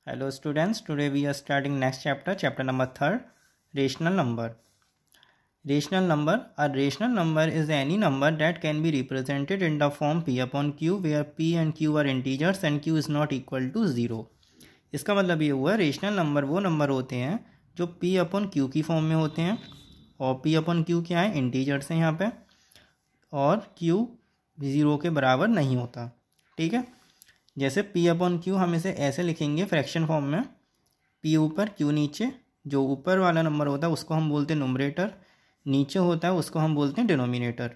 Hello students, today we are starting next chapter number 3, rational number. Rational number. A rational number is any number that can be represented in the form p upon q where p and q are integers and q is not equal to 0. इसका मतलब ये हुआ rational number वो number होते हैं जो p upon q की form में होते हैं और p अपॉन q क्या है, इंटीजर्स हैं यहाँ पे, और q 0 के बराबर नहीं होता. ठीक है, जैसे p अपॉन क्यू हम इसे ऐसे लिखेंगे फ्रैक्शन फॉर्म में, p ऊपर q नीचे. जो ऊपर वाला नंबर होता है उसको हम बोलते हैं न्यूमरेटर, नीचे होता है उसको हम बोलते हैं डिनोमिनेटर.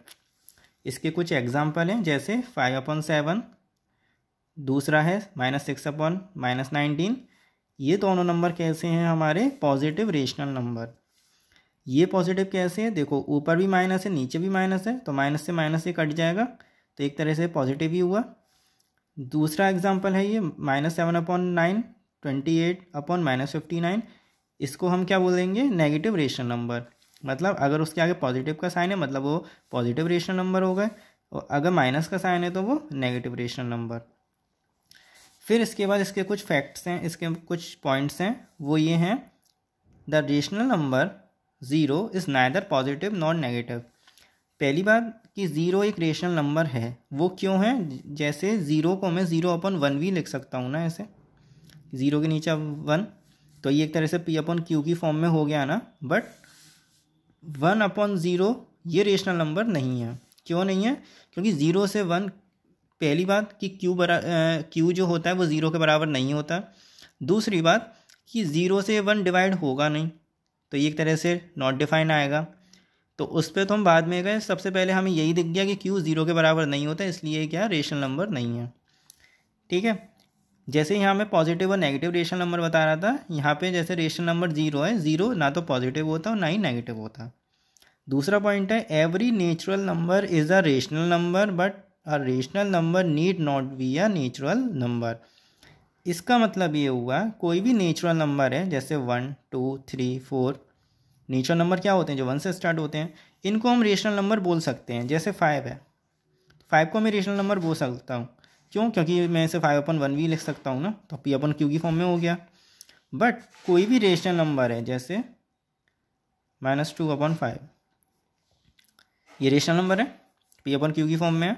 इसके कुछ एग्जाम्पल हैं, जैसे 5/7, दूसरा है -6 अपॉन -19. ये दोनों नंबर कैसे हैं हमारे पॉजिटिव रेशनल नंबर. ये पॉजिटिव कैसे है, देखो ऊपर भी माइनस है नीचे भी माइनस है, तो माइनस से माइनस से कट जाएगा, तो एक तरह से पॉजिटिव ही हुआ. दूसरा एग्जाम्पल है ये -7/9, 28/-59. इसको हम क्या बोलेंगे, नेगेटिव रेशनल नंबर. मतलब अगर उसके आगे पॉजिटिव का साइन है मतलब वो पॉजिटिव रेशनल नंबर हो गए, और अगर माइनस का साइन है तो वो नेगेटिव रेशनल नंबर. फिर इसके बाद इसके कुछ फैक्ट्स हैं, इसके कुछ पॉइंट्स हैं, वो ये हैं. The rational number 0 is neither positive not negative. पहली बात कि 0 एक रेशनल नंबर है, वो क्यों है, जैसे 0 को मैं 0/1 भी लिख सकता हूँ ना, ऐसे 0 के नीचे 1, तो ये एक तरह से p अपॉन क्यू की फॉर्म में हो गया ना. बट 1/0 ये रेशनल नंबर नहीं है. क्यों नहीं है, क्योंकि 0 से 1, पहली बात कि क्यू जो होता है वो 0 के बराबर नहीं होता. दूसरी बात कि 0 से 1 डिवाइड होगा नहीं, तो ये एक तरह से नॉट डिफाइन आएगा. तो उस पर तो हम बाद में गए, सबसे पहले हमें यही दिख गया कि क्यू 0 के बराबर नहीं होता, इसलिए क्या रेशनल नंबर नहीं है. ठीक है, जैसे यहाँ मैं पॉजिटिव और नेगेटिव रेशनल नंबर बता रहा था, यहाँ पे जैसे रेशनल नंबर 0 है, 0 ना तो पॉजिटिव होता और ना ही नेगेटिव होता. दूसरा पॉइंट है, every natural number is a rational number but a rational number need not be a natural number. इसका मतलब ये हुआ कोई भी नेचुरल नंबर है, जैसे 1, 2, 3, 4, नेचुरल नंबर क्या होते हैं जो 1 से स्टार्ट होते हैं, इनको हम रेशनल नंबर बोल सकते हैं. जैसे 5 है, 5 को मैं रेशनल नंबर बोल सकता हूँ. क्यों, क्योंकि मैं इसे 5/1 भी लिख सकता हूँ ना, तो p अपन q की फॉर्म में हो गया. बट कोई भी रेशनल नंबर है जैसे -2/5, ये रेशनल नंबर है, p अपन q की फॉर्म में है,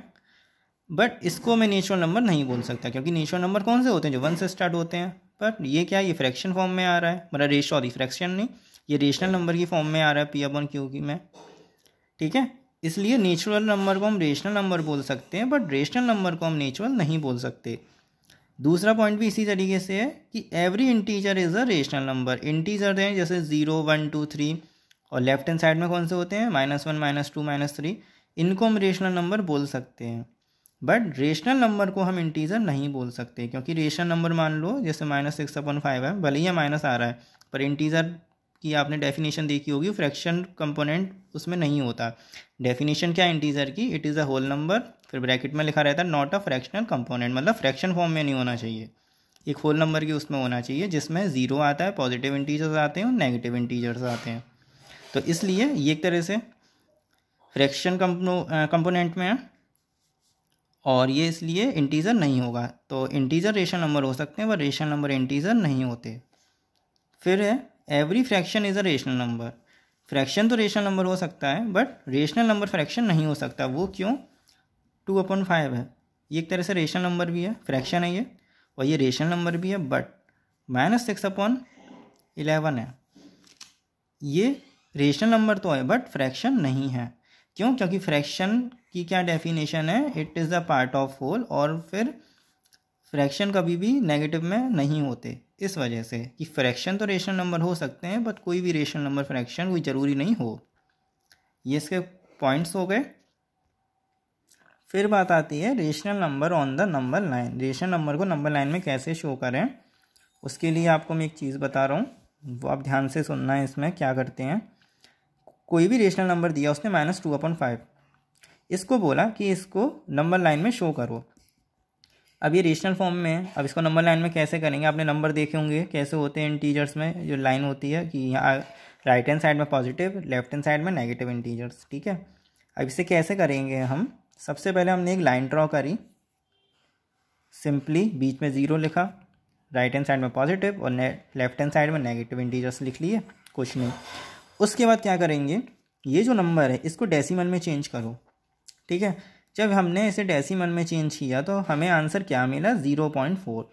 बट इसको मैं नेचुरल नंबर नहीं बोल सकता, क्योंकि नेचुरल नंबर कौन से होते हैं जो 1 से स्टार्ट होते हैं. पर ये क्या, ये फ्रैक्शन फॉर्म में आ रहा है, मतलब फ्रैक्शन नहीं, ये रेशनल नंबर की फॉर्म में आ रहा है p अपन q की में. ठीक है, इसलिए नेचुरल नंबर को हम रेशनल नंबर बोल सकते हैं, बट रेशनल नंबर को हम नेचुरल नहीं बोल सकते. दूसरा पॉइंट भी इसी तरीके से है कि every integer is a rational number. Integer हैं जैसे 0, 1, 2, 3, और लेफ्ट हैंड साइड में कौन से होते हैं, -1, -2, -3, इनको हम रेशनल नंबर बोल सकते हैं. बट रेशनल नंबर को हम इंटीजर नहीं बोल सकते, क्योंकि रेशनल नंबर मान लो जैसे -6/5 है, भले ही माइनस आ रहा है, पर इंटीजर की आपने डेफिनेशन देखी होगी, फ्रैक्शन कंपोनेंट उसमें नहीं होता. डेफिनेशन क्या है इंटीजर की, it is a whole number, फिर ब्रैकेट में लिखा रहता है नॉट अ फ्रैक्शनल कंपोनेंट, मतलब फ्रैक्शन फॉर्म में नहीं होना चाहिए, एक होल नंबर की उसमें होना चाहिए जिसमें 0 आता है, पॉजिटिव इंटीजर्स आते हैं और नेगेटिव इंटीजर्स आते हैं. तो इसलिए ये एक तरह से फ्रैक्शन कंपोनेंट में है, और ये इसलिए इंटीजर नहीं होगा. तो इंटीजर रेशनल नंबर हो सकते हैं पर रेशनल नंबर इंटीजर नहीं होते. फिर है every fraction is a rational number. Fraction तो रेशनल नंबर हो सकता है, बट रेशनल नंबर फ्रैक्शन नहीं हो सकता. वो क्यों, 2/5 है, ये एक तरह से रेशनल नंबर भी है, फ्रैक्शन है ये, और ये रेशनल नंबर भी है. बट -6/11 है, ये रेशनल नंबर तो है बट फ्रैक्शन नहीं है. क्यों, क्योंकि फ्रैक्शन की क्या डेफिनेशन है, it is the part of whole, और फिर फ्रैक्शन कभी भी नेगेटिव में नहीं होते. इस वजह से कि फ्रैक्शन तो रेशनल नंबर हो सकते हैं, बट कोई भी रेशनल नंबर फ्रैक्शन कोई ज़रूरी नहीं हो. ये इसके पॉइंट्स हो गए. फिर बात आती है rational number on the number line. Rational number को नंबर लाइन में कैसे शो करें, उसके लिए आपको मैं एक चीज़ बता रहा हूँ, वो आप ध्यान से सुनना है. इसमें क्या करते हैं, कोई भी रेशनल नंबर दिया उसने -2/5, इसको बोला कि इसको नंबर लाइन में शो करो. अब ये रेशनल फॉर्म में है, अब इसको नंबर लाइन में कैसे करेंगे, आपने नंबर देखे होंगे कैसे होते हैं इंटीजर्स में, जो लाइन होती है कि यहाँ राइट हैंड साइड में पॉजिटिव, लेफ्ट हैंड साइड में नेगेटिव इंटीजर्स. ठीक है, अब इसे कैसे करेंगे हम, सबसे पहले हमने एक लाइन ड्रॉ करी, सिंपली बीच में 0 लिखा, राइट हैंड साइड में पॉजिटिव और लेफ्ट हैंड साइड में नेगेटिव इंटीजर्स लिख लिए, कुछ नहीं। उसके बाद क्या करेंगे, ये जो नंबर है इसको डेसिमल में चेंज करो, ठीक है। जब हमने इसे डेसिमल में चेंज किया तो हमें आंसर क्या मिला, 0.4।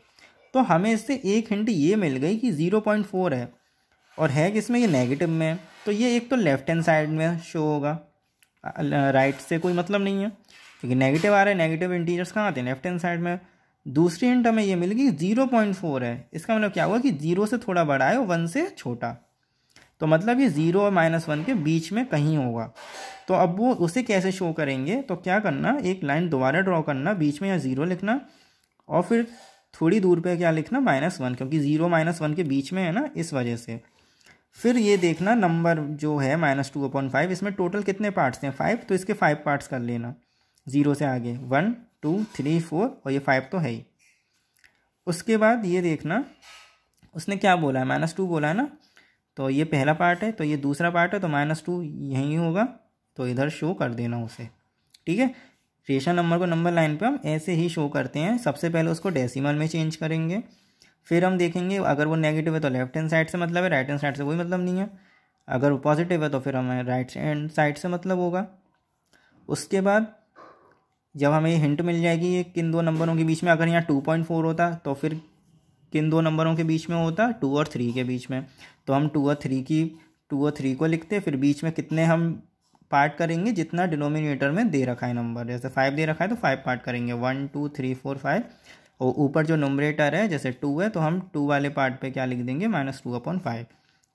तो हमें इससे एक हिंट ये मिल गई कि 0.4 है, और है किसमें, ये नेगेटिव में। तो ये एक तो लेफ्ट हैंड साइड में शो होगा, राइट से कोई मतलब नहीं है क्योंकि नेगेटिव आ रहा है, नेगेटिव इंटीजर्स कहाँ आते हैं, लेफ्ट हैंड साइड में। दूसरी हिंट हमें ये मिल गई 0.4 है, इसका मतलब क्या हुआ कि 0 से थोड़ा बड़ा है और 1 से छोटा, तो मतलब ये 0 और -1 के बीच में कहीं होगा। तो अब वो उसे कैसे शो करेंगे, तो क्या करना, एक लाइन दोबारा ड्रॉ करना, बीच में यहाँ 0 लिखना और फिर थोड़ी दूर पे क्या लिखना, -1, क्योंकि 0 -1 के बीच में है ना, इस वजह से। फिर ये देखना नंबर जो है -2/5, इसमें टोटल कितने पार्ट्स हैं, 5, तो इसके 5 पार्ट्स कर लेना 0 से आगे, 1 2 3 4 और ये 5 तो है ही। उसके बाद ये देखना उसने क्या बोला है, -2 बोला है ना, तो ये पहला पार्ट है, तो ये दूसरा पार्ट है, तो -2 यहीं होगा, तो इधर शो कर देना उसे, ठीक है। रेशनल नंबर को नंबर लाइन पे हम ऐसे ही शो करते हैं। सबसे पहले उसको डेसिमल में चेंज करेंगे, फिर हम देखेंगे अगर वो नेगेटिव है तो लेफ्ट हैंड साइड से मतलब है, राइट हैंड साइड से कोई मतलब नहीं है। अगर वो पॉजिटिव है तो फिर हमें राइट हैंड साइड से मतलब होगा। उसके बाद जब हमें हिंट मिल जाएगी ये किन दो नंबरों के बीच में, अगर यहाँ 2.4 होता तो फिर किन दो नंबरों के बीच में होता, 2 और 3 के बीच में। तो हम 2 और 3 को लिखते, फिर बीच में कितने हम पार्ट करेंगे, जितना डिनोमिनेटर में दे रखा है नंबर, जैसे 5 दे रखा है तो 5 पार्ट करेंगे, 1 2 3 4 5। और ऊपर जो नंबरेटर है जैसे 2 है तो हम 2 वाले पार्ट पे क्या लिख देंगे, -2/5।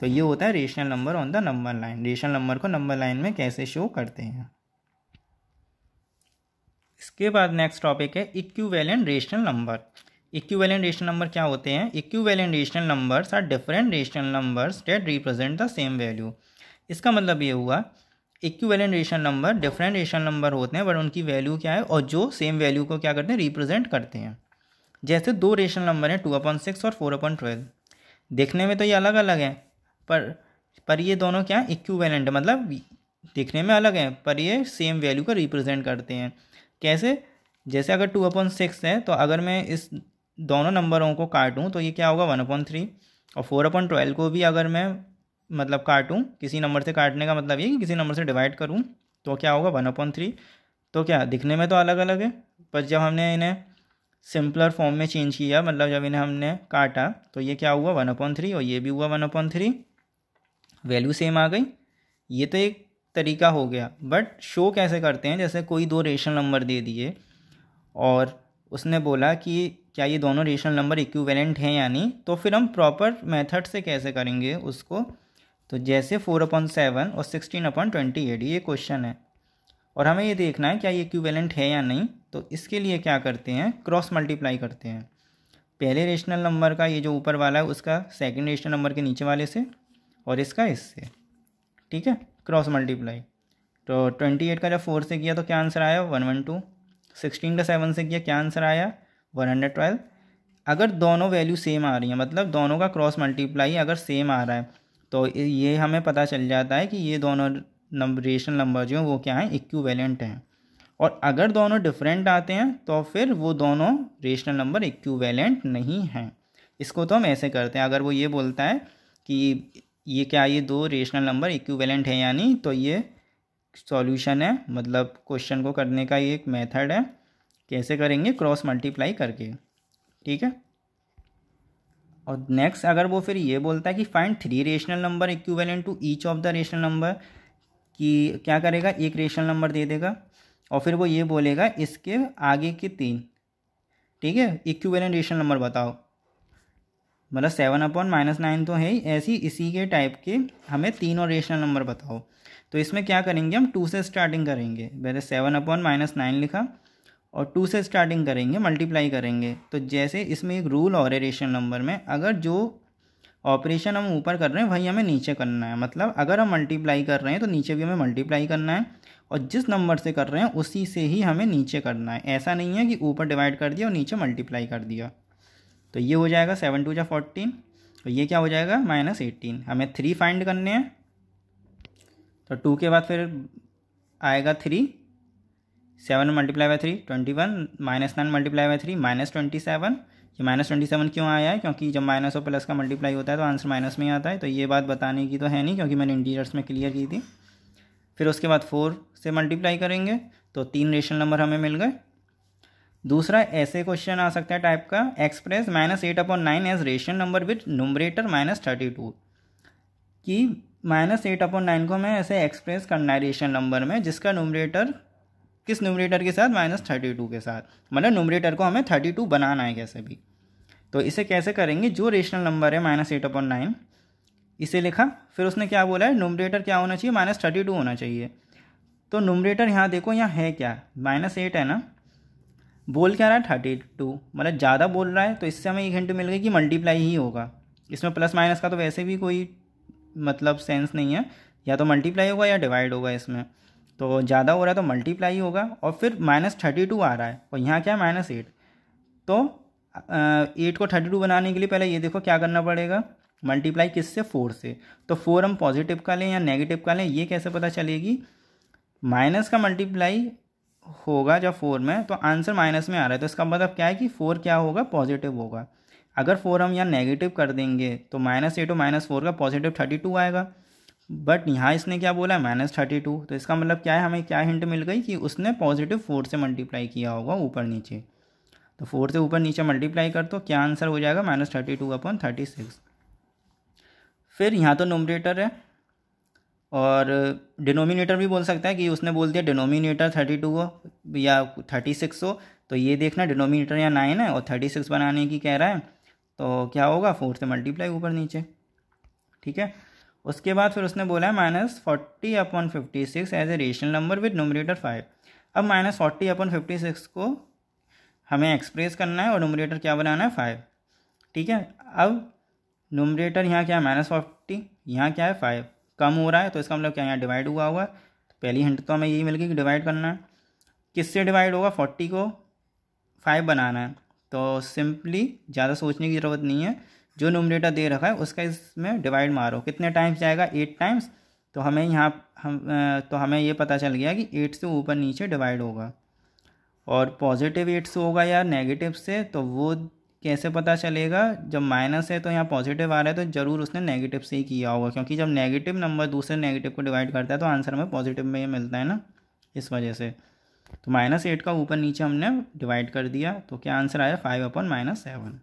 तो ये होता है rational number on the number line. Rational number को नंबर लाइन में कैसे शो करते हैं। इसके बाद नेक्स्ट टॉपिक है equivalent rational number. Equivalent rational number क्या होते हैं, equivalent rational numbers are different rational numbers that represent the same value. इसका मतलब ये हुआ equivalent rational number different rational number होते हैं, बट उनकी वैल्यू क्या है, और जो सेम वैल्यू को क्या करते हैं, रिप्रेजेंट करते हैं। जैसे दो रेशनल नंबर हैं 2/6 और 4/12, देखने में तो ये अलग अलग हैं, पर ये दोनों क्या है, इक्विवेलेंट, मतलब दिखने में अलग हैं पर ये सेम वैल्यू को रिप्रेजेंट करते हैं। कैसे, जैसे अगर 2/6 है तो अगर मैं इस दोनों नंबरों को काटूं तो ये क्या होगा, 1/3। और 4/12 को भी अगर मैं मतलब काटूं, किसी नंबर से काटने का मतलब ये कि किसी नंबर से डिवाइड करूं, तो क्या होगा, 1/3। तो क्या दिखने में तो अलग अलग है, पर जब हमने इन्हें सिंपलर फॉर्म में चेंज किया, मतलब जब इन्हें हमने काटा तो ये क्या हुआ, 1/3, और ये भी हुआ 1/3, वैल्यू सेम आ गई। ये तो एक तरीका हो गया, बट शो कैसे करते हैं, जैसे कोई दो रेशनल नंबर दे दिए और उसने बोला कि क्या ये दोनों रेशनल नंबर इक्विवेलेंट हैं या नहीं, तो फिर हम प्रॉपर मेथड से कैसे करेंगे उसको। तो जैसे 4/7 और 16/28 ये क्वेश्चन है और हमें ये देखना है क्या ये इक्विवेलेंट है या नहीं। तो इसके लिए क्या करते हैं, क्रॉस मल्टीप्लाई करते हैं। पहले रेशनल नंबर का ये जो ऊपर वाला है उसका सेकंड रेशनल नंबर के नीचे वाले से, और इसका इससे, ठीक है, क्रॉस मल्टीप्लाई। तो 28 का जब 4 से किया तो क्या आंसर आया, 112। 16 का 7 से किया, क्या आंसर आया, 112। अगर दोनों वैल्यू सेम आ रही हैं, मतलब दोनों का क्रॉस मल्टीप्लाई अगर सेम आ रहा है, तो ये हमें पता चल जाता है कि ये दोनों रेशनल नंबर जो हैं वो क्या हैं, इक्विवेलेंट हैं। और अगर दोनों डिफरेंट आते हैं तो फिर वो दोनों रेशनल नंबर इक्विवेलेंट नहीं हैं। इसको तो हम ऐसे करते हैं, अगर वो ये बोलता है कि ये क्या ये दो रेशनल नंबर इक्विवेलेंट है या नहीं, तो ये सॉल्यूशन है, मतलब क्वेश्चन को करने का ये एक मेथड है। कैसे करेंगे, क्रॉस मल्टीप्लाई करके, ठीक है। और नेक्स्ट अगर वो फिर ये बोलता है कि find 3 rational number equivalent to each of the rational number, कि क्या करेगा, एक रेशनल नंबर दे देगा और फिर वो ये बोलेगा इसके आगे के 3, ठीक है, इक्विवेलेंट रेशनल नंबर बताओ। मतलब 7/-9 तो है ही, ऐसी इसी के टाइप के हमें 3 और रेशनल नंबर बताओ। तो इसमें क्या करेंगे, हम 2 से स्टार्टिंग करेंगे। पहले 7/-9 लिखा और 2 से स्टार्टिंग करेंगे, मल्टीप्लाई करेंगे। तो जैसे इसमें एक रूल और है रेशनल नंबर में, अगर जो ऑपरेशन हम ऊपर कर रहे हैं वही हमें नीचे करना है। मतलब अगर हम मल्टीप्लाई कर रहे हैं तो नीचे भी हमें मल्टीप्लाई करना है, और जिस नंबर से कर रहे हैं उसी से ही हमें नीचे करना है। ऐसा नहीं है कि ऊपर डिवाइड कर दिया और नीचे मल्टीप्लाई कर दिया। तो ये हो जाएगा 7 2 14, तो ये क्या हो जाएगा, -18। हमें 3 फाइंड करने हैं, तो 2 के बाद फिर आएगा 3, 7 × 3 21, -9 × 3 -27, ये -27 क्यों आया है, क्योंकि जब माइनस और प्लस का मल्टीप्लाई होता है तो आंसर माइनस में ही आता है। तो ये बात बताने की तो है नहीं, क्योंकि मैंने इंटीजर्स में क्लियर की थी। फिर उसके बाद 4 से मल्टीप्लाई करेंगे तो 3 रेशनल नंबर हमें मिल गए। दूसरा ऐसे क्वेश्चन आ सकता है टाइप का, express -8/9 as rational number with numerator -32, कि -8/9 को हमें ऐसे एक्सप्रेस करना है रेशनल नंबर में जिसका न्यूमरेटर किस न्यूमरेटर के साथ, -32 के साथ, मतलब न्यूमरेटर को हमें 32 बनाना है कैसे भी। तो इसे कैसे करेंगे, जो रेशनल नंबर है -8/9 इसे लिखा, फिर उसने क्या बोला है, न्यूमरेटर क्या होना चाहिए, -32 होना चाहिए। तो न्यूमरेटर यहाँ देखो, यहाँ है क्या, -8 है ना, बोल क्या रहा है 32, मतलब ज़्यादा बोल रहा है, तो इससे हमें एक हिंट मिल गई कि मल्टीप्लाई ही होगा। इसमें प्लस माइनस का तो वैसे भी कोई मतलब सेंस नहीं है, या तो मल्टीप्लाई होगा या डिवाइड होगा इसमें। तो ज़्यादा हो रहा है तो मल्टीप्लाई होगा, और फिर -32 आ रहा है और यहाँ क्या है -8। तो 8 को 32 बनाने के लिए पहले ये देखो क्या करना पड़ेगा, मल्टीप्लाई किससे, 4 से। तो 4 हम पॉजिटिव का लें या नेगेटिव का लें, ये कैसे पता चलेगी, माइनस का मल्टीप्लाई होगा जब 4 में, तो आंसर माइनस में आ रहा है, तो इसका मतलब क्या है कि 4 क्या होगा, पॉजिटिव होगा। अगर 4 हम यहाँ नेगेटिव कर देंगे तो -8 और -4 का पॉजिटिव 32 आएगा, बट यहाँ इसने क्या बोला है -32, तो इसका मतलब क्या है, हमें क्या हिंट मिल गई कि उसने पॉजिटिव 4 से मल्टीप्लाई किया होगा ऊपर नीचे। तो 4 से ऊपर नीचे मल्टीप्लाई कर तो क्या आंसर हो जाएगा, -32/36। फिर यहाँ तो न्यूमरेटर है और डिनोमिनेटर भी बोल सकता है कि उसने बोल दिया डिनोमिनेटर 32 हो या 36 हो, तो ये देखना डिनोमिनेटर या 9 है और 36 बनाने की कह रहा है, तो क्या होगा 4 से मल्टीप्लाई ऊपर नीचे, ठीक है। उसके बाद फिर उसने बोला है -40/56 as a rational number with numerator 5। अब -40/56 को हमें एक्सप्रेस करना है और न्यूमरेटर क्या बनाना है 5, ठीक है। अब न्यूमरेटर यहाँ क्या है -40, यहाँ क्या है 5, कम हो रहा है, तो इसका मतलब क्या यहाँ डिवाइड हुआ होगा। तो पहली हिंट तो हमें यही मिल गई कि डिवाइड करना है, किससे डिवाइड होगा, 40 को 5 बनाना है। तो सिंपली ज़्यादा सोचने की ज़रूरत नहीं है, जो न्यूमरेटर दे रखा है उसका इसमें डिवाइड मारो, कितने टाइम्स जाएगा, 8 टाइम्स। तो हमें यहाँ तो हमें ये पता चल गया कि 8 से ऊपर नीचे डिवाइड होगा, और पॉजिटिव 8 से होगा या नेगेटिव से, तो वो कैसे पता चलेगा, जब माइनस है तो यहाँ पॉजिटिव आ रहा है तो ज़रूर उसने नेगेटिव से ही किया होगा, क्योंकि जब नेगेटिव नंबर दूसरे नेगेटिव को डिवाइड करता है तो आंसर हमें पॉजिटिव में ये मिलता है ना, इस वजह से। तो -8 का ऊपर नीचे हमने डिवाइड कर दिया, तो क्या आंसर आया 5/-7।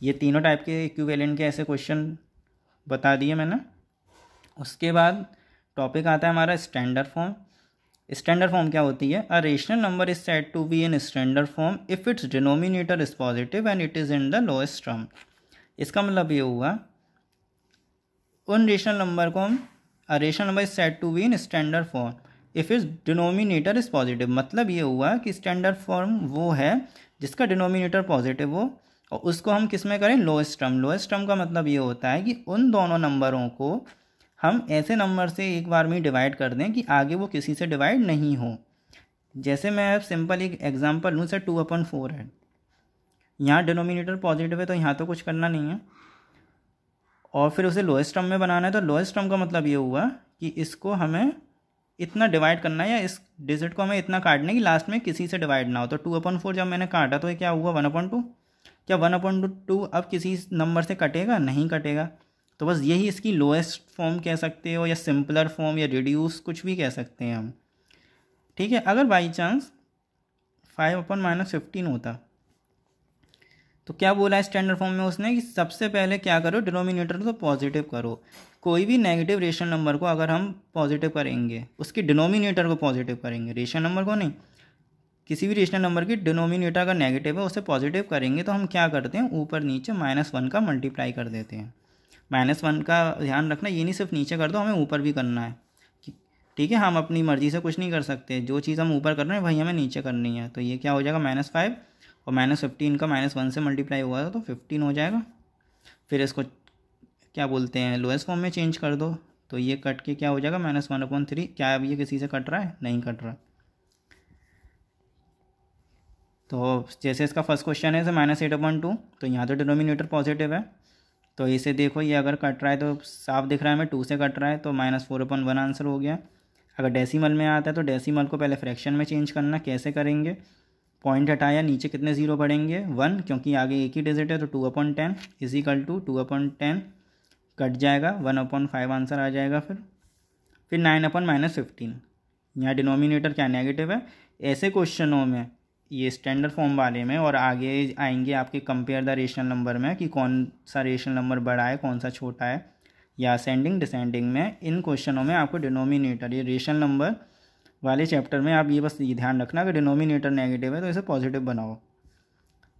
ये तीनों टाइप के इक्विवेलेंट के ऐसे क्वेश्चन बता दिए मैंने। उसके बाद टॉपिक आता है हमारा स्टैंडर्ड फॉर्म। स्टैंडर्ड फॉर्म क्या होती है, a rational number is said to be in standard form if its denominator is positive and it is in the lowest term. इसका मतलब ये हुआ, उन रेशनल नंबर को हम, a rational number is said to be in standard form if its denominator is positive. मतलब ये हुआ कि स्टैंडर्ड फॉर्म वो है जिसका डिनोमिनेटर पॉजिटिव हो, और उसको हम किस में करें, लोएस्ट टर्म। लोएस्ट टर्म का मतलब ये होता है कि उन दोनों नंबरों को हम ऐसे नंबर से एक बार में डिवाइड कर दें कि आगे वो किसी से डिवाइड नहीं हो। जैसे मैं सिंपल एक एग्जांपल लूँ, सर 2/4 है, यहाँ डिनोमिनेटर पॉजिटिव है तो यहाँ तो कुछ करना नहीं है, और फिर उसे लोएस्ट टर्म में बनाना है। तो लोएस्ट टर्म का मतलब ये हुआ कि इसको हमें इतना डिवाइड करना है, या इस डिजिट को हमें इतना काटना है कि लास्ट में किसी से डिवाइड ना हो। तो 2/4 जब मैंने काटा तो ये क्या हुआ 1/2। क्या 1/2 अब किसी नंबर से कटेगा, नहीं कटेगा। तो बस यही इसकी लोएस्ट फॉर्म कह सकते हो, या सिंपलर फॉर्म, या रिड्यूस, कुछ भी कह सकते हैं हम, ठीक है। अगर बाई चांस 5/-15 होता तो क्या बोला है स्टैंडर्ड फॉर्म में उसने, कि सबसे पहले क्या करो, डिनोमिनेटर को पॉजिटिव करो। कोई भी नेगेटिव रेशनल नंबर को अगर हम पॉजिटिव करेंगे, उसके डिनोमिनेटर को पॉजिटिव करेंगे, रेशनल नंबर को नहीं, किसी भी रेशनल नंबर की डिनोमिनेटर अगर नेगेटिव है उसे पॉजिटिव करेंगे, तो हम क्या करते हैं, ऊपर नीचे -1 का मल्टीप्लाई कर देते हैं। -1 का ध्यान रखना, ये नहीं सिर्फ नीचे कर दो, हमें ऊपर भी करना है, ठीक है। हम अपनी मर्जी से कुछ नहीं कर सकते, जो चीज़ हम ऊपर कर रहे हैं वही हमें नीचे करनी है। तो ये क्या हो जाएगा -5, और -15 का -1 से मल्टीप्लाई हुआ तो 15 हो जाएगा। फिर इसको क्या बोलते हैं, लोएस्ट फॉर्म में चेंज कर दो, तो ये कट के क्या हो जाएगा -1/3। क्या अब ये किसी से कट रहा है, नहीं कट रहा। तो जैसे इसका फर्स्ट क्वेश्चन है -8/2, तो यहाँ तो डिनोमिनेटर पॉजिटिव है, तो इसे देखो ये अगर कट रहा है तो साफ दिख रहा है हमें 2 से कट रहा है, तो -4/1 आंसर हो गया। अगर डेसिमल में आता है तो डेसिमल को पहले फ्रैक्शन में चेंज करना, कैसे करेंगे, पॉइंट हटाया, नीचे कितने ज़ीरो बढ़ेंगे 1, क्योंकि आगे एक ही डिजिट है तो 2/10 इज इक्वल टू 2/10 कट जाएगा, 1/5 आंसर आ जाएगा। फिर 9/-15, यहाँ डिनोमिनेटर क्या नेगेटिव है। ऐसे क्वेश्चनों में ये स्टैंडर्ड फॉर्म वाले में और आगे आएंगे आपके कंपेयर द रेशनल नंबर में कि कौन सा रेशनल नंबर बड़ा है कौन सा छोटा है, या असेंडिंग डिसेंडिंग में, इन क्वेश्चनों में आपको डिनोमिनेटर ये रेशनल नंबर वाले चैप्टर में आप ये बस ये ध्यान रखना कि डिनोमिनेटर नेगेटिव है तो इसे पॉजिटिव बनाओ।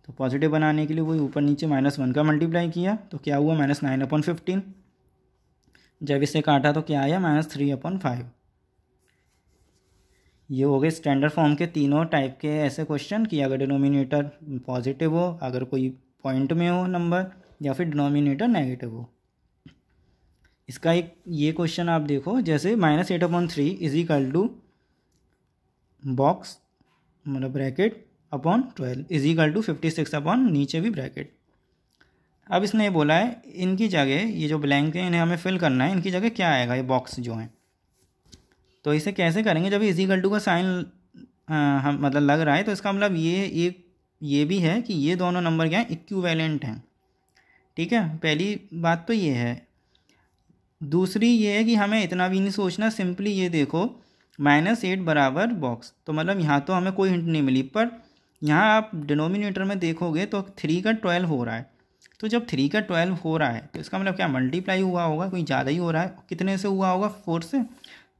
तो पॉजिटिव बनाने के लिए वही ऊपर नीचे -1 का मल्टीप्लाई किया तो क्या हुआ -9/15। जब इसे काटा तो क्या आया -3/5। ये हो गए स्टैंडर्ड फॉर्म के तीनों टाइप के ऐसे क्वेश्चन कि अगर डिनोमिनेटर पॉजिटिव हो, अगर कोई पॉइंट में हो नंबर, या फिर डिनोमिनेटर नेगेटिव हो। इसका एक ये क्वेश्चन आप देखो, जैसे -8/3 इज इक्वल टू बॉक्स मतलब bracket upon 12 is equal to 56 upon नीचे भी ब्रैकेट। अब इसने ये बोला है इनकी जगह ये जो ब्लैंक है इन्हें हमें फिल करना है, इनकी जगह क्या आएगा ये बॉक्स जो है। तो इसे कैसे करेंगे, जब इज इक्वल टू का साइन हम मतलब लग रहा है तो इसका मतलब ये भी है कि ये दोनों नंबर क्या हैं इक्विवेलेंट हैं। ठीक है, पहली बात तो ये है। दूसरी ये है कि हमें इतना भी नहीं सोचना, सिंपली ये देखो -8 बराबर बॉक्स, तो मतलब यहाँ तो हमें कोई हिंट नहीं मिली, पर यहाँ आप डिनोमिनेटर में देखोगे तो 3 का 12 हो रहा है। तो जब 3 का 12 हो रहा है तो इसका मतलब क्या मल्टीप्लाई हुआ होगा, कोई ज़्यादा ही हो रहा है। कितने से हुआ होगा 4 से।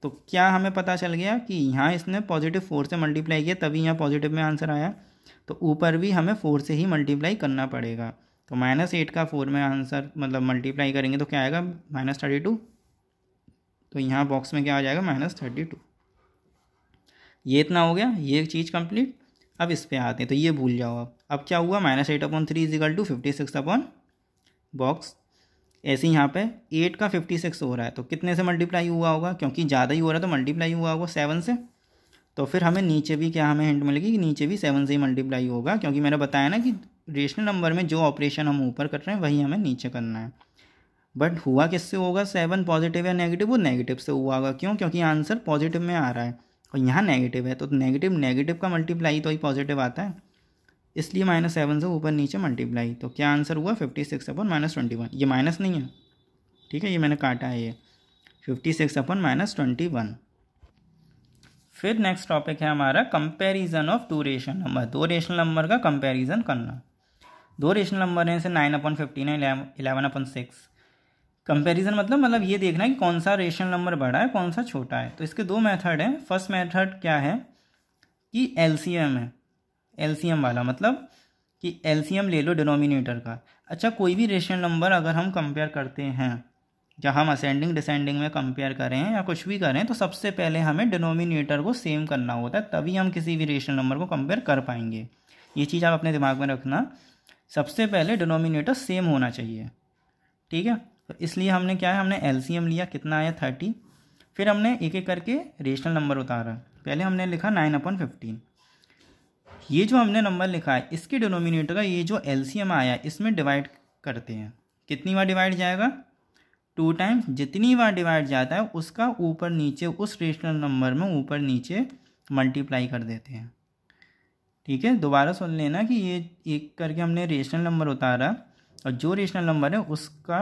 तो क्या हमें पता चल गया कि यहाँ इसने +4 से मल्टीप्लाई किया तभी यहाँ पॉजिटिव में आंसर आया। तो ऊपर भी हमें 4 से ही मल्टीप्लाई करना पड़ेगा। तो -8 का 4 में आंसर मतलब मल्टीप्लाई करेंगे तो क्या आएगा -32। तो यहाँ बॉक्स में क्या आ जाएगा -32। ये इतना हो गया, ये चीज़ कंप्लीट। अब इस पे आते हैं तो ये भूल जाओ। अब क्या हुआ -8/3 is equal to 56 upon box. ऐसे ही यहाँ पे 8 का 56 हो रहा है तो कितने से मल्टीप्लाई हुआ होगा, क्योंकि ज़्यादा ही हो रहा है तो मल्टीप्लाई हुआ होगा 7 से। तो फिर हमें नीचे भी क्या हमें हिंट मिलेगी कि नीचे भी 7 से ही मल्टीप्लाई होगा, क्योंकि मैंने बताया ना कि रेशनल नंबर में जो ऑपरेशन हम ऊपर कर रहे हैं वही हमें नीचे करना है। बट हुआ किससे होगा 7 पॉजिटिव या नेगेटिव, वो नेगेटिव से हुआ होगा। क्यों, क्योंकि आंसर पॉजिटिव में आ रहा है और यहाँ नेगेटिव है, तो नेगेटिव का मल्टीप्लाई तो ही पॉजिटिव आता है, इसलिए -7 से ऊपर नीचे मल्टीप्लाई। तो क्या आंसर हुआ 56/-21। ये माइनस नहीं है, ठीक है, ये मैंने काटा है, ये 56/-21। फिर नेक्स्ट टॉपिक है हमारा comparison of 2 rational number. 2 rational number का कंपैरिजन करना। 2 रेशनल नंबर हैं, जैसे 9/15 है 11/6। कंपैरिजन मतलब ये देखना है कि कौन सा रेशनल नंबर बड़ा है कौन सा छोटा है। तो इसके 2 मेथड हैं। फर्स्ट मेथड क्या है कि एलसीएम है, एलसीएम वाला मतलब कि एलसीएम ले लो डिनोमिनेटर का। अच्छा, कोई भी रेशनल नंबर अगर हम कंपेयर करते हैं, या हम असेंडिंग डिसेंडिंग में कंपेयर करें या कुछ भी करें, तो सबसे पहले हमें डिनोमिनेटर को सेम करना होता है, तभी हम किसी भी रेशनल नंबर को कंपेयर कर पाएंगे। ये चीज़ आप अपने दिमाग में रखना, सबसे पहले डिनोमिनेटर सेम होना चाहिए। ठीक है, तो इसलिए हमने क्या है, हमने एलसीएम लिया, कितना आया 30। फिर हमने एक एक करके रेशनल नंबर उतारा। पहले हमने लिखा 9/15। ये जो हमने नंबर लिखा है इसके डिनोमिनेटर का ये जो एलसीएम आया इसमें डिवाइड करते हैं। कितनी बार डिवाइड जाएगा 2 टाइम्स। जितनी बार डिवाइड जाता है उसका ऊपर नीचे उस रेशनल नंबर में ऊपर नीचे मल्टीप्लाई कर देते हैं। ठीक है, दोबारा सुन लेना कि ये एक करके हमने रेशनल नंबर उतारा और जो रेशनल नंबर है उसका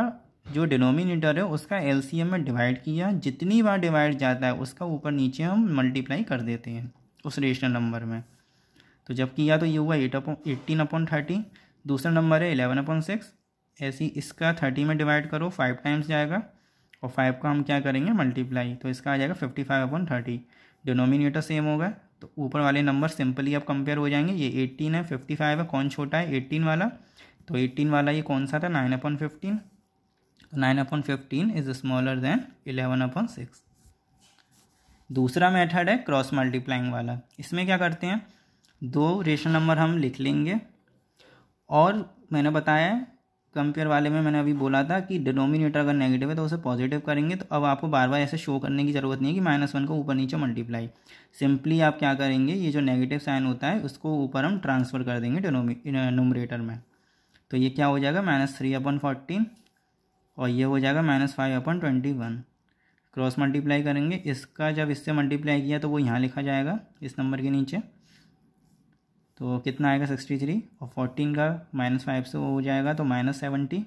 जो डिनोमिनेटर है उसका एलसीएम में डिवाइड किया। जितनी बार डिवाइड जाता है उसका ऊपर नीचे हम मल्टीप्लाई कर देते हैं उस रेशनल नंबर में। तो जब किया तो ये हुआ 18/30। दूसरा नंबर है 11/6। ऐसे ही इसका 30 में डिवाइड करो, 5 टाइम्स जाएगा और 5 का हम क्या करेंगे मल्टीप्लाई, तो इसका आ जाएगा 55/30। डिनोमिनेटर सेम होगा तो ऊपर वाले नंबर सिंपली अब कंपेयर हो जाएंगे। ये 18 है, 55 है, कौन छोटा है 18 वाला। तो 18 वाला ये कौन सा था 9/15। 9/15 इज स्मॉलर देन 11/6। दूसरा मेथड है क्रॉस मल्टीप्लाइंग वाला। इसमें क्या करते हैं, 2 रेशनल नंबर हम लिख लेंगे और मैंने बताया कंपेयर वाले में मैंने अभी बोला था कि डिनोमिनेटर अगर नेगेटिव है तो उसे पॉजिटिव करेंगे। तो अब आपको बार बार ऐसे शो करने की ज़रूरत नहीं है कि -1 को ऊपर नीचे मल्टीप्लाई। सिंपली आप क्या करेंगे, ये जो नेगेटिव साइन होता है उसको ऊपर हम ट्रांसफ़र कर देंगे न्यूमरेटर में। तो ये क्या हो जाएगा -3/14 और ये हो जाएगा -5/21। क्रॉस मल्टीप्लाई करेंगे, इसका जब इससे मल्टीप्लाई किया तो वो यहाँ लिखा जाएगा इस नंबर के नीचे। तो कितना आएगा 63, और 14 का -5 से वो हो जाएगा तो -70,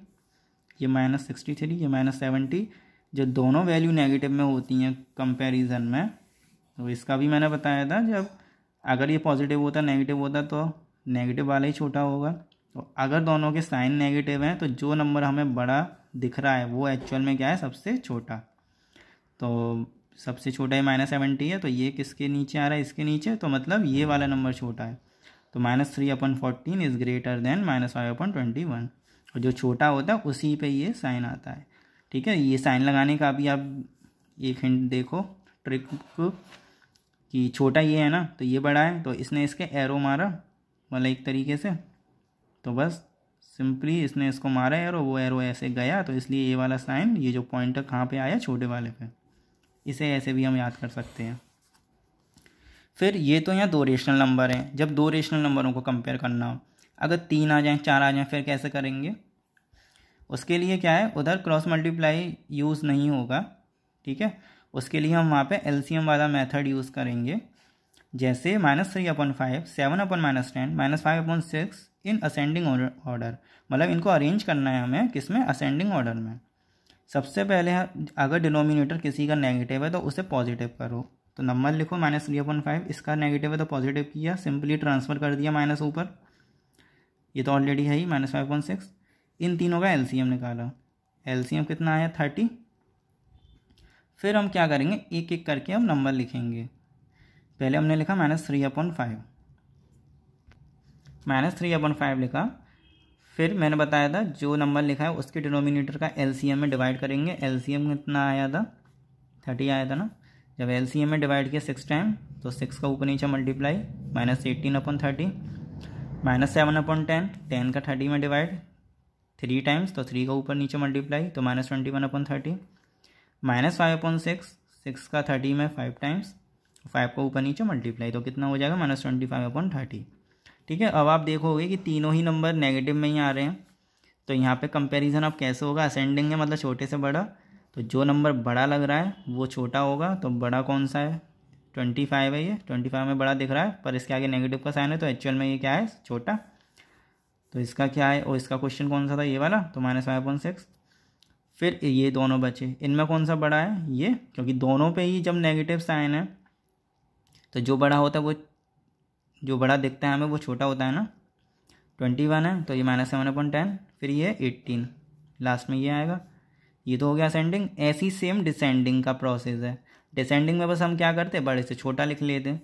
ये -63, ये -70, जो दोनों वैल्यू नेगेटिव में होती हैं कंपैरिजन में, तो इसका भी मैंने बताया था, जब अगर ये पॉजिटिव होता नेगेटिव होता तो नेगेटिव वाला ही छोटा होगा। तो अगर दोनों के साइन नेगेटिव हैं तो जो नंबर हमें बड़ा दिख रहा है वो एक्चुअल में क्या है, सबसे छोटा। तो सबसे छोटा ही -70 है, तो ये किसके नीचे आ रहा है, इसके नीचे, तो मतलब ये वाला नंबर छोटा है। तो -3/14 इज़ ग्रेटर देन -5/21, और जो छोटा होता है उसी पे ये साइन आता है। ठीक है, ये साइन लगाने का भी आप एक हिंट देखो ट्रिक को, कि छोटा ये है ना तो ये बड़ा है, तो इसने इसके एरो मारा मतलब एक तरीके से, तो बस सिंपली इसने इसको मारा एरो, वो एरो ऐसे गया, तो इसलिए ये वाला साइन, ये जो पॉइंटर कहाँ पे आया, छोटे वाले पे। इसे ऐसे भी हम याद कर सकते हैं। फिर ये तो यहाँ 2 रेशनल नंबर हैं। जब 2 रेशनल नंबरों को कंपेयर करना हो, अगर 3 आ जाएँ, 4 आ जाएँ, फिर कैसे करेंगे? उसके लिए क्या है, उधर क्रॉस मल्टीप्लाई यूज़ नहीं होगा। ठीक है, उसके लिए हम वहाँ पे एलसीएम वाला मेथड यूज़ करेंगे। जैसे -3/5, 7/-10, -5/6 इन असेंडिंग ऑर्डर, मतलब इनको अरेंज करना है हमें किस में, असेंडिंग ऑर्डर में। सबसे पहले अगर डिनोमिनेटर किसी का नेगेटिव है तो उसे पॉजिटिव करो, तो नंबर लिखो -3/5, इसका नेगेटिव है तो पॉजिटिव किया, सिंपली ट्रांसफ़र कर दिया माइनस ऊपर, ये तो ऑलरेडी है ही -5/6। इन तीनों का एलसीएम निकाला, एलसीएम कितना आया 30। फिर हम क्या करेंगे, एक एक करके हम नंबर लिखेंगे। पहले हमने लिखा -3/5, -3/5 लिखा। फिर मैंने बताया था जो नंबर लिखा है उसके डिनोमिनेटर का एलसीएम में डिवाइड करेंगे। एलसीएम कितना आया था, 30 आया था ना। जब एलसीएम में डिवाइड किया 6 टाइम, तो 6 का ऊपर नीचे मल्टीप्लाई, -18/30, -7/10, 10 का 30 में डिवाइड 3 टाइम्स, तो 3 का ऊपर नीचे मल्टीप्लाई, तो -21/30, -5/6, 6 का 30 में 5 टाइम्स, 5 का ऊपर नीचे मल्टीप्लाई, तो कितना हो जाएगा -25/30। ठीक है, अब आप देखोगे कि तीनों ही नंबर नेगेटिव में ही आ रहे हैं, तो यहाँ पे कंपैरिजन अब कैसे होगा, असेंडिंग है मतलब छोटे से बड़ा, तो जो नंबर बड़ा लग रहा है वो छोटा होगा। तो बड़ा कौन सा है, 25 है, ये 25 में बड़ा दिख रहा है, पर इसके आगे नेगेटिव का साइन है, तो एक्चुअल में ये क्या है, छोटा। तो इसका क्या है, और इसका क्वेश्चन कौन सा था, ये वाला, तो -5/6। फिर ये दोनों बचे, इनमें कौन सा बड़ा है, ये, क्योंकि दोनों पे ही जब नेगेटिव साइन है तो जो बड़ा होता है वो, जो बड़ा दिखता है हमें वो छोटा होता है ना। 21 है तो ये -7/10, फिर ये 18, लास्ट में ये आएगा। ये तो हो गया असेंडिंग। ऐसी सेम डिसेंडिंग का प्रोसेस है। डिसेंडिंग में बस हम क्या करते हैं, बड़े से छोटा लिख लेते हैं।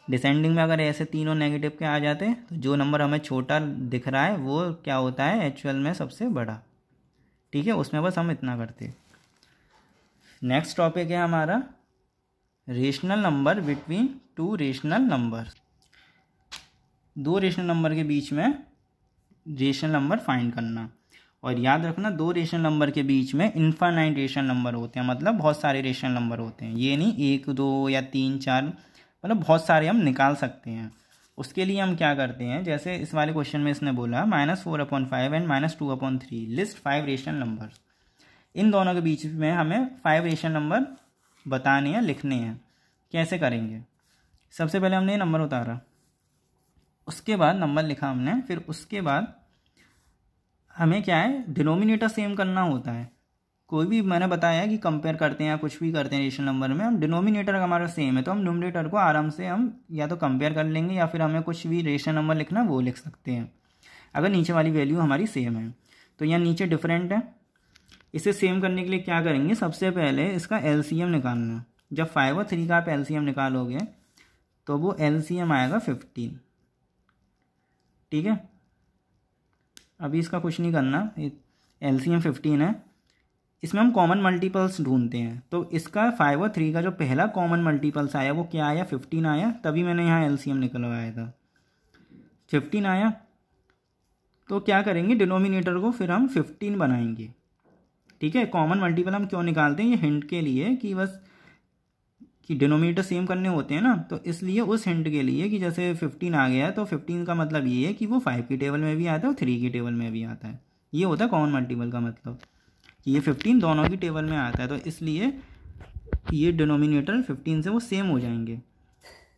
डिसेंडिंग में अगर ऐसे तीनों नेगेटिव के आ जाते हैं तो जो नंबर हमें छोटा दिख रहा है वो क्या होता है, एक्चुअल में सबसे बड़ा। ठीक है, उसमें बस हम इतना करते हैं। नेक्स्ट टॉपिक है हमारा rational number between 2 rational number. 2 rational number के बीच में रेशनल नंबर फाइंड करना। और याद रखना 2 रेशनल नंबर के बीच में इनफाइनाइट रेशनल नंबर होते हैं, मतलब बहुत सारे रेशनल नंबर होते हैं। ये नहीं 1, 2 या 3, 4, मतलब बहुत सारे हम निकाल सकते हैं। उसके लिए हम क्या करते हैं, जैसे इस वाले क्वेश्चन में इसने बोला -4/5 एंड -2/3 लिस्ट 5 रेशनल नंबर। इन दोनों के बीच में हमें 5 रेशनल नंबर बताने हैं, लिखने हैं। कैसे करेंगे, सबसे पहले हमने ये नंबर उतारा, उसके बाद नंबर लिखा हमने, फिर उसके बाद हमें क्या है, डिनोमिनेटर सेम करना होता है। कोई भी मैंने बताया कि कंपेयर करते हैं या कुछ भी करते हैं रेशनल नंबर में, हम डिनोमिनेटर हमारा सेम है तो हम डिनोमिनेटर को आराम से हम या तो कंपेयर कर लेंगे या फिर हमें कुछ भी रेशनल नंबर लिखना वो लिख सकते हैं अगर नीचे वाली वैल्यू हमारी सेम है। तो यहाँ नीचे डिफरेंट है, इसे सेम करने के लिए क्या करेंगे, सबसे पहले इसका एलसीएम निकालना। जब 5 और 3 का आप एलसीएम निकालोगे तो वो एलसीएम आएगा 15। ठीक है, अभी इसका कुछ नहीं करना, एलसीएम 15 है। इसमें हम कॉमन मल्टीपल्स ढूंढते हैं, तो इसका 5 और 3 का जो पहला कॉमन मल्टीपल्स आया वो क्या आया, 15 आया। तभी मैंने यहाँ एलसीएम निकलवाया था, 15 आया। तो क्या करेंगे, डिनोमिनेटर को फिर हम 15 बनाएंगे। ठीक है, कॉमन मल्टीपल हम क्यों निकालते हैं, ये हिंट के लिए कि बस कि डिनोमिनेटर सेम करने होते हैं ना, तो इसलिए उस हिंट के लिए कि जैसे 15 आ गया तो 15 का मतलब ये है कि वो 5 की टेबल में भी आता है और 3 की टेबल में भी आता है। ये होता है कॉमन मल्टीपल का मतलब कि ये 15 दोनों की टेबल में आता है, तो इसलिए ये डिनोमिनेटर 15 से वो सेम हो जाएंगे।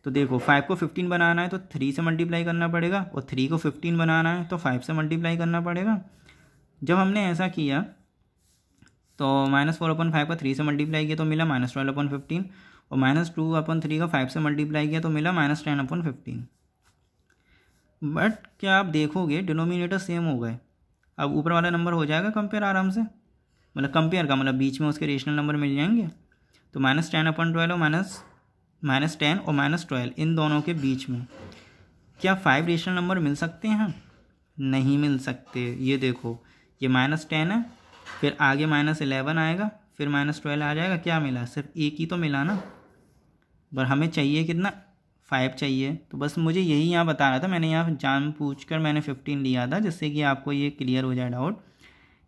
तो देखो 5 को 15 बनाना है तो 3 से मल्टीप्लाई करना पड़ेगा, और 3 को 15 बनाना है तो 5 से मल्टीप्लाई करना पड़ेगा। जब हमने ऐसा किया तो -4/5 का 3 से मल्टीप्लाई किया तो मिला -12/15, और -2/3 का 5 से मल्टीप्लाई किया तो मिला -10/15। बट क्या आप देखोगे डिनोमिनेटर सेम हो गए। अब ऊपर वाला नंबर हो जाएगा कंपेयर आराम से, मतलब कंपेयर का मतलब बीच में उसके रेशनल नंबर मिल जाएंगे। तो -10/12 और -10 और -12 इन दोनों के बीच में क्या 5 रेशनल नंबर मिल सकते हैं? नहीं मिल सकते। ये देखो ये -10 है, फिर आगे -11 आएगा, फिर -12 आ जाएगा, क्या मिला? सिर्फ एक ही तो मिला ना। पर हमें चाहिए कितना? 5 चाहिए। तो बस मुझे यही यहाँ बता रहा था, मैंने यहाँ जान पूछ कर मैंने 15 लिया था, जिससे कि आपको ये क्लियर हो जाए डाउट।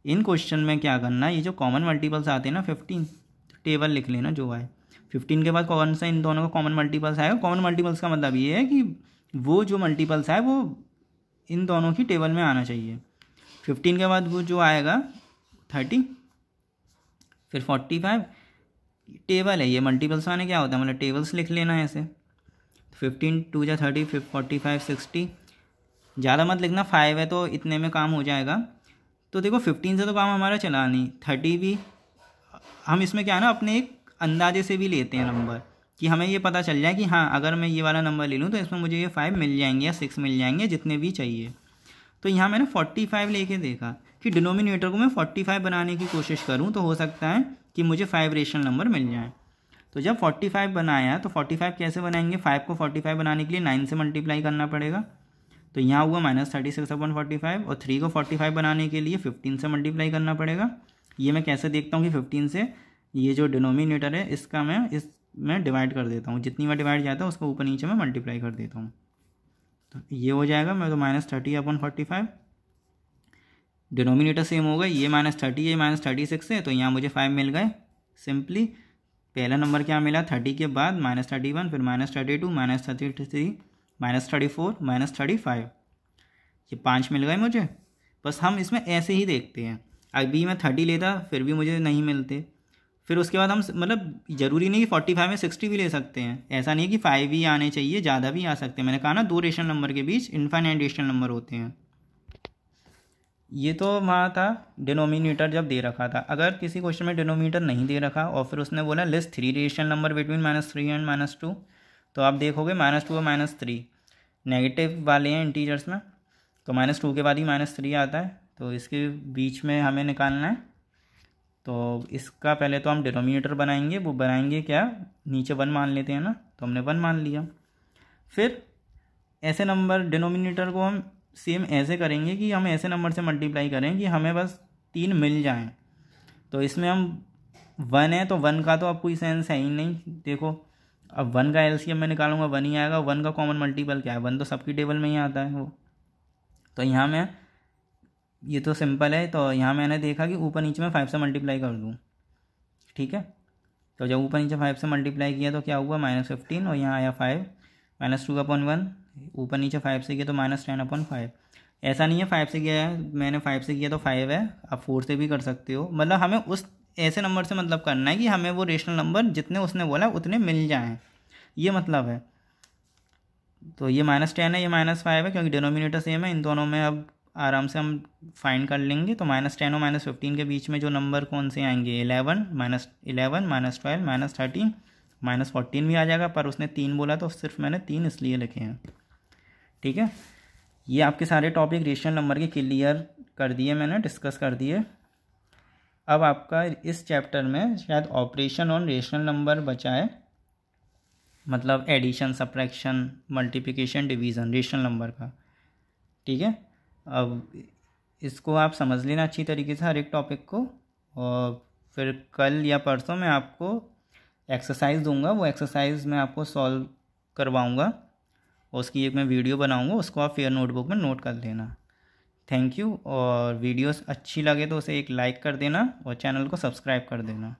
इन क्वेश्चन में क्या करना है, ये जो कॉमन मल्टीपल्स आते हैं ना 15, तो टेबल लिख लेना जो आए। 15 के बाद कौन सा इन दोनों का कॉमन मल्टीपल्स आएगा। कॉमन मल्टीपल्स का मतलब ये है कि वो जो मल्टीपल्स है वो इन दोनों की टेबल में आना चाहिए। 15 के बाद वो जो आएगा 30, फिर 45 टेबल है, ये मल्टीपल्स आने क्या होता है, मतलब टेबल्स लिख लेना है ऐसे। 15 2 जा 30, फिर 45 60, ज़्यादा मत लिखना, 5 है तो इतने में काम हो जाएगा। तो देखो 15 से तो काम हमारा चला नहीं, 30 भी हम इसमें क्या है ना अपने एक अंदाजे से भी लेते हैं नंबर, कि हमें ये पता चल जाए कि हाँ अगर मैं ये वाला नंबर ले लूँ तो इसमें मुझे ये 5 मिल जाएंगे या 6 मिल जाएंगे, जितने भी चाहिए। तो यहाँ मैंने 45 लेके देखा कि डिनोमिनेटर को मैं 45 बनाने की कोशिश करूँ तो हो सकता है कि मुझे 5 रेशनल नंबर मिल जाए। तो जब 45 बनाया तो 45 कैसे बनाएंगे, 5 को 45 बनाने के लिए 9 से मल्टीप्लाई करना पड़ेगा। तो यहाँ हुआ -36/45, और 3 को 45 बनाने के लिए 15 से मल्टीप्लाई करना पड़ेगा। ये मैं कैसे देखता हूँ कि 15 से ये जो डिनोमिनेटर है इसका मैं डिवाइड कर देता हूँ, जितनी बार डिवाइड जाता है उसको ऊपर नीचे में मल्टीप्लाई कर देता हूँ। तो ये हो जाएगा, मैं तो -30/45, डिनोमिनेटर सेम हो गए, ये -30 ये -36 है, तो यहाँ मुझे 5 मिल गए। सिंपली पहला नंबर क्या मिला 30 के बाद -31, फिर -32, -33, -34, -35, ये 5 मिल गए मुझे। बस हम इसमें ऐसे ही देखते हैं। अभी मैं 30 लेता फिर भी मुझे नहीं मिलते, फिर उसके बाद हम मतलब ज़रूरी नहीं कि 45 में 60 भी ले सकते हैं, ऐसा नहीं है कि 5 ही आने चाहिए, ज़्यादा भी आ सकते हैं। मैंने कहा ना 2 रेशनल नंबर के बीच इनफाइनाइट रेशनल नंबर होते हैं। ये तो वहाँ था डिनोमिनेटर जब दे रखा था। अगर किसी क्वेश्चन में डिनोमिनेटर नहीं दे रखा और फिर उसने बोला list 3 rational number between -3 and -2, तो आप देखोगे -2 और -3 नेगेटिव वाले हैं इंटीजर्स में, तो -2 के बाद ही -3 आता है, तो इसके बीच में हमें निकालना है। तो इसका पहले तो हम डिनोमिनेटर बनाएंगे, वो बनाएंगे क्या, नीचे 1 मान लेते हैं ना, तो हमने 1 मान लिया। फिर ऐसे नंबर डिनोमिनेटर को हम सेम ऐसे करेंगे कि हम ऐसे नंबर से मल्टीप्लाई करें कि हमें बस 3 मिल जाएं। तो इसमें हम 1 है तो 1 का तो अब कोई सेंस है ही नहीं। देखो अब 1 का एलसीएम मैं निकालूंगा 1 ही आएगा, 1 का कॉमन मल्टीपल क्या है, 1 तो सबकी टेबल में ही आता है वो। तो यहाँ मैं ये तो सिंपल है, तो यहाँ मैंने देखा कि ऊपर नीचे में 5 से मल्टीप्लाई कर दूँ, ठीक है। तो जब ऊपर नीचे 5 से मल्टीप्लाई किया तो क्या हुआ -15, और यहाँ आया 5, -2/1, ऊपर नीचे 5 से किया तो -10/5। ऐसा नहीं है 5 से किया है, मैंने 5 से किया तो 5 है, आप 4 से भी कर सकते हो। मतलब हमें उस ऐसे नंबर से मतलब करना है कि हमें वो रेशनल नंबर जितने उसने बोला उतने मिल जाएं, ये मतलब है। तो ये -10 है, ये -5 है, क्योंकि डिनोमिनेटर सेम है, इन दोनों में अब आराम से हम फाइंड कर लेंगे। तो -10 और -15 के बीच में जो नंबर कौन से आएंगे, 11, -11, -12, -13, -14 भी आ जाएगा, पर उसने 3 बोला तो सिर्फ मैंने 3 इसलिए लिखे हैं, ठीक है। ये आपके सारे टॉपिक रेशनल नंबर के क्लियर कर दिए मैंने, डिस्कस कर दिए। अब आपका इस चैप्टर में शायद ऑपरेशन ऑन रेशनल नंबर बचा है, मतलब addition, subtraction, multiplication, division rational number का, ठीक है। अब इसको आप समझ लेना अच्छी तरीके से हर एक टॉपिक को, और फिर कल या परसों मैं आपको एक्सरसाइज दूंगा, वो एक्सरसाइज मैं आपको सॉल्व करवाऊंगा, उसकी एक मैं वीडियो बनाऊंगा, उसको आप फेयर नोटबुक में नोट कर लेना। थैंक यू, और वीडियोस अच्छी लगे तो उसे एक लाइक कर देना और चैनल को सब्सक्राइब कर देना।